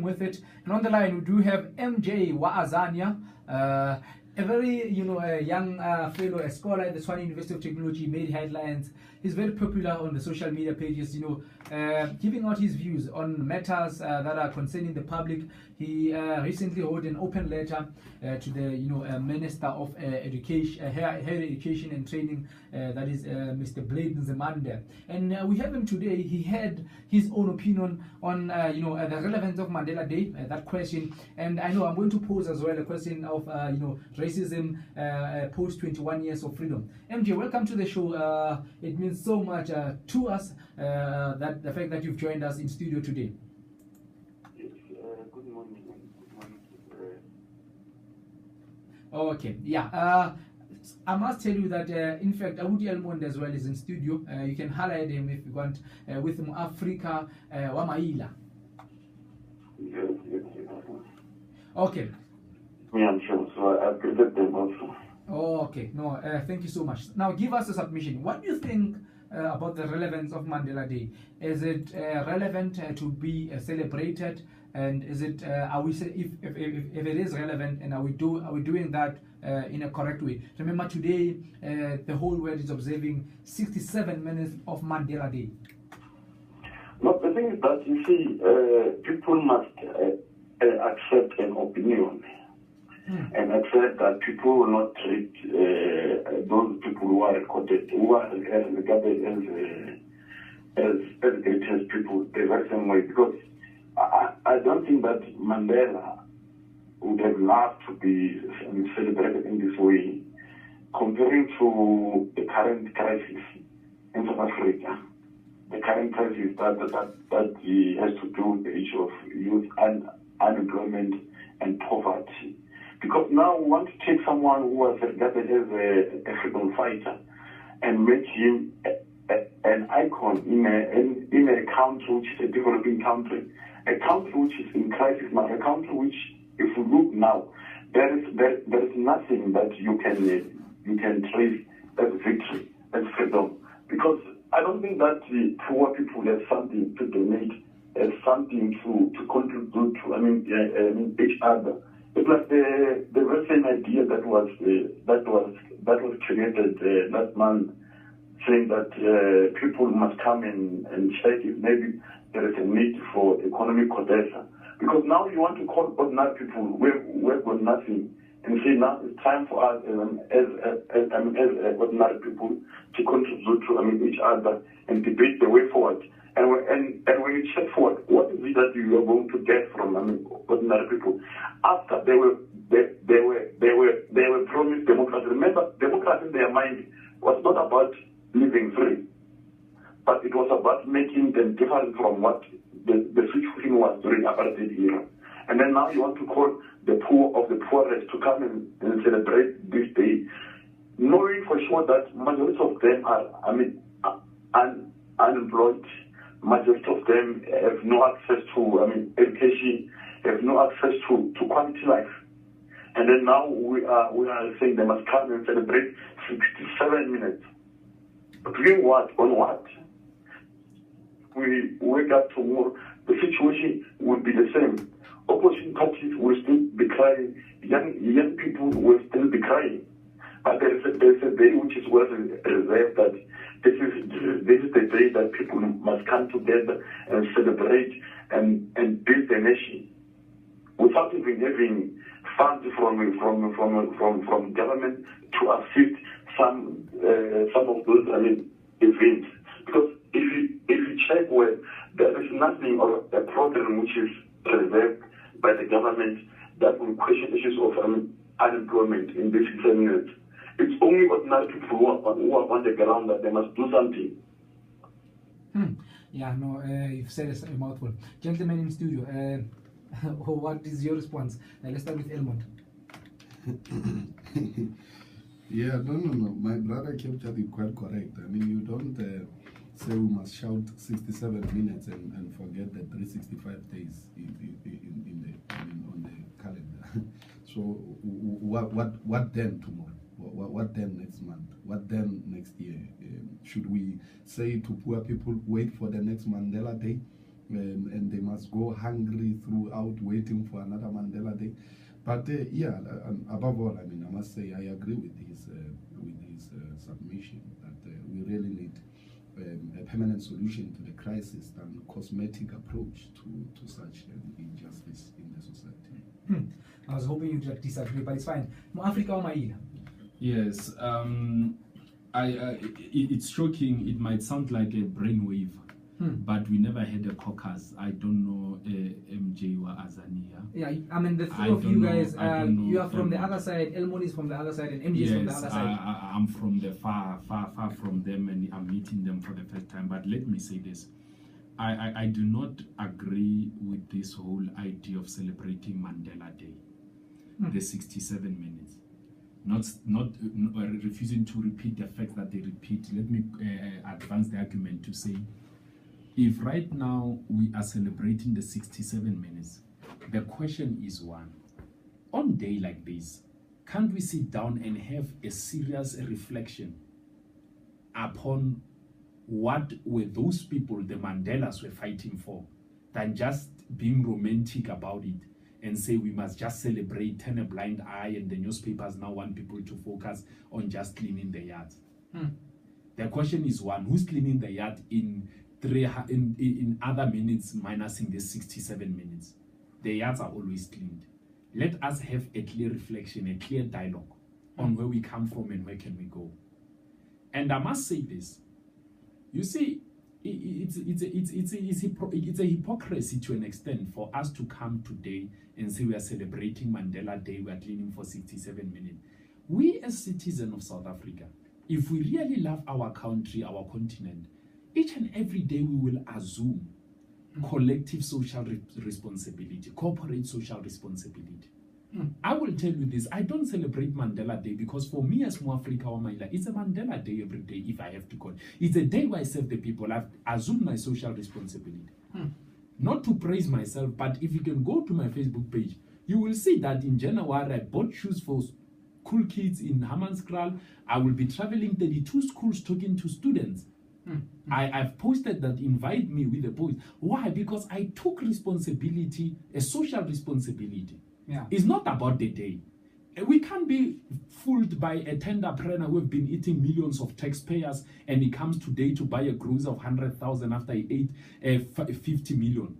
with it. And on the line, we do have MJ Waazania, a very, young fellow, a scholar at the Tshwane University of Technology, made headlines. He's very popular on the social media pages, giving out his views on matters that are concerning the public. He recently wrote an open letter to the, Minister of Education, Higher Education and Training, that is Mr. Blade Nzimande. And we have him today. He had his own opinion on, the relevance of Mandela Day, that question. And I know I'm going to pose as well a question of, racism post 21 years of freedom. MJ, welcome to the show. It means so much to us that the fact that you've joined us in studio today. Yes, good morning. Okay, yeah. I must tell you that, in fact, Awudi Elmond as well is in studio. You can highlight him if you want, with him Africa Wamaila. Yes. Okay. Yeah, I'm sure. So I present them also. Oh, okay. No, thank you so much. Now, give us a submission. What do you think about the relevance of Mandela Day? Is it relevant to be celebrated? And is it are we if it is relevant, and are we doing that in a correct way? Remember, today the whole world is observing 67 minutes of Mandela Day. No, the thing is that you see, people must accept an opinion. And accept that people will not treat those people who are recorded, who are regarded as the greatest people the very same way. Because I don't think that Mandela would have loved to be celebrated in this way, comparing to the current crisis in South Africa. The current crisis that has to do with the issue of youth unemployment and poverty. Because now we want to take someone who was regarded as a freedom fighter and make him an icon in a country which is a developing country, a country which is in crisis now, a country which, if we look now, there is nothing that you can trace as victory, as freedom. Because I don't think that the poor people have something to donate, have something to contribute to. Each other. It was the very same idea that was created last month, saying that people must come and check if maybe there is a need for economic CODESA. Because now you want to call ordinary people who have got nothing and say now it's time for us as ordinary people to contribute to each other and debate the way forward. And when you check forward, what is it that you are going to get from ordinary people? After they were promised democracy. Remember, democracy in their mind was not about living free, but it was about making them different from what the situation was during apartheid era. And then now you want to call the poor of the poorest to come and celebrate this day, knowing for sure that majority of them are unemployed. Majority of them have no access to education, have no access to quality life. And then now we are saying they must come and celebrate 67 minutes. Doing what? On what? We wake up tomorrow, the situation will be the same. Opposition parties will still be crying, young people will still be crying. But there is a day which is well reserved that this is the day that people must come together and celebrate and build a nation without even having funds from government to assist some of those events. Because if you check where there is nothing or a problem which is reserved by the government that will question issues of unemployment in these 7 minutes. It's only ordinary people who are on the ground that they must do something. Yeah, no, you've said a mouthful. Gentlemen in studio, what is your response? Let's start with Elmond. Yeah, no. My brother captured it quite correct. I mean, you don't say we must shout 67 minutes and forget the 365 days on the calendar. So what then tomorrow? What then next month? What then next year? Should we say to poor people, wait for the next Mandela Day? and they must go hungry throughout waiting for another Mandela Day. But above all, I mean, I must say I agree with his submission that we really need a permanent solution to the crisis than a cosmetic approach to such injustice in the society. I was hoping you'd disagree, but it's fine. Africa or Maila? Yes, it's shocking. It might sound like a brainwave, but we never had a caucus. I don't know MJ or Azania. Yeah, I mean, the three of you guys, you are from the other side, Elmon is from the other side, and MJ is from the other side. I'm from the far from them, and I'm meeting them for the first time. But let me say this. I do not agree with this whole idea of celebrating Mandela Day, the 67 minutes. Not refusing to repeat the facts that they repeat. Let me advance the argument to say, if right now we are celebrating the 67 minutes, the question is one, on a day like this, can't we sit down and have a serious reflection upon what were those people, the Mandelas, were fighting for, than just being romantic about it and say we must just celebrate, turn a blind eye, and the newspapers now want people to focus on just cleaning the yard. The question is one, who's cleaning the yard in other minutes minusing the 67 minutes? The yards are always cleaned. Let us have a clear reflection, a clear dialogue on where we come from and where can we go. And I must say this, you see, it's a hypocrisy to an extent for us to come today and say we are celebrating Mandela Day, we are cleaning for 67 minutes. We as citizens of South Africa, if we really love our country, our continent, each and every day we will assume collective social responsibility, corporate social responsibility. I will tell you this, I don't celebrate Mandela Day because for me as Muafrika or Maila, it's a Mandela Day every day if I have to call. It's a day where I serve the people. I've assumed my social responsibility. Not to praise myself, but if you can go to my Facebook page, you will see that in January I bought shoes for school kids in Hammanskraal. I will be traveling 32 schools talking to students. I've posted that, invite me with a post. Why? Because I took responsibility, a social responsibility. Yeah. It's not about the day. We can't be fooled by a tenderpreneur who have been eating millions of taxpayers and he comes today to buy a grocer of 100,000 after he ate 50 million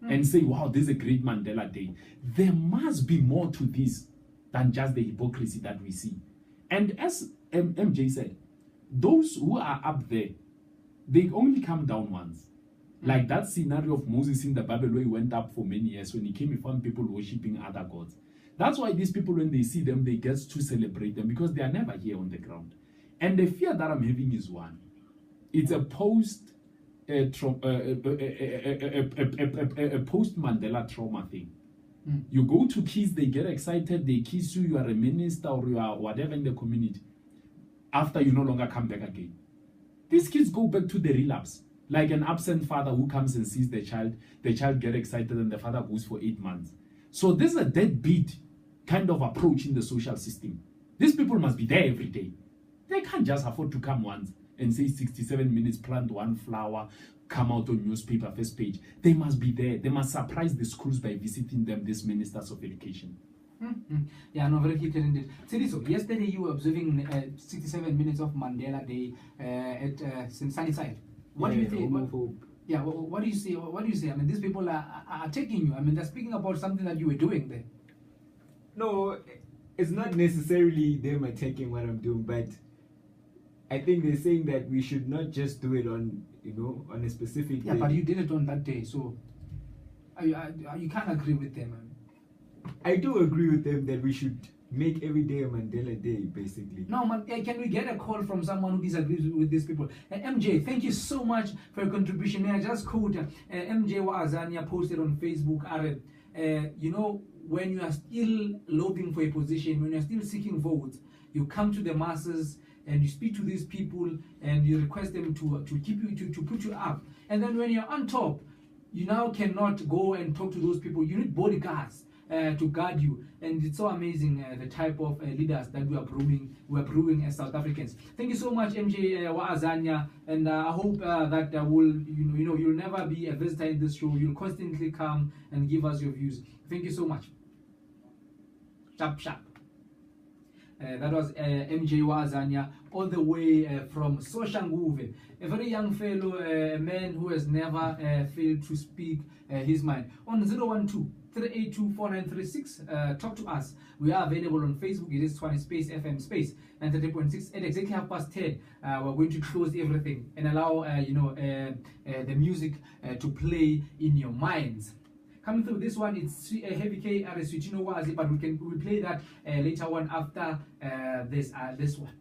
and say, wow, this is a great Mandela Day. There must be more to this than just the hypocrisy that we see. And as MJ said, those who are up there, they only come down once. Like that scenario of Moses in the Bible where he went up for many years. When he came, he found people worshipping other gods. That's why these people, when they see them, they get to celebrate them because they are never here on the ground. And the fear that I'm having is one. It's a post-Mandela trauma thing. You go to kids, they get excited, they kiss you, you are a minister or you are whatever in the community. After you no longer come back again. These kids go back to the relapse. Like an absent father who comes and sees the child get excited and the father goes for 8 months. So this is a deadbeat kind of approach in the social system. These people must be there every day. They can't just afford to come once and say 67 minutes, plant one flower, come out on newspaper first page. They must be there. They must surprise the schools by visiting them, these ministers of education. Yeah, no, very heated indeed. Sediso, yesterday you were observing 67 minutes of Mandela Day at Sunnyside. What do you think? What do you see? What do you say? I mean, these people are taking you. I mean, they're speaking about something that you were doing there. No, it's not necessarily them attacking what I'm doing, but I think they're saying that we should not just do it on, on a specific day. Yeah, but you did it on that day, so you can't agree with them. I do agree with them that we should make every day a Mandela Day, basically. No, man, can we get a call from someone who disagrees with these people? MJ, thank you so much for your contribution. May I just quote MJ Azania posted on Facebook, when you are still lobbying for a position, when you are still seeking votes, you come to the masses and you speak to these people and you request them to keep you, to put you up. And then when you're on top, you now cannot go and talk to those people. You need bodyguards. to guide you. And it's so amazing the type of leaders that we are brewing as South Africans. Thank you so much, MJ Waazanya, and I hope that you'll never be a visitor in this show. You'll constantly come and give us your views. Thank you so much. Sharp. That was MJ Waazanya, all the way from Soshanguve, a very young fellow, a man who has never failed to speak his mind. On 012-382-4936, talk to us. We are available on Facebook. It is Tshwane Space FM Space and 30.6 at exactly 10:30. We're going to close everything and allow the music to play in your minds. Coming through this one, it's Heavy K RS Wazi, but we'll play that later on after this one.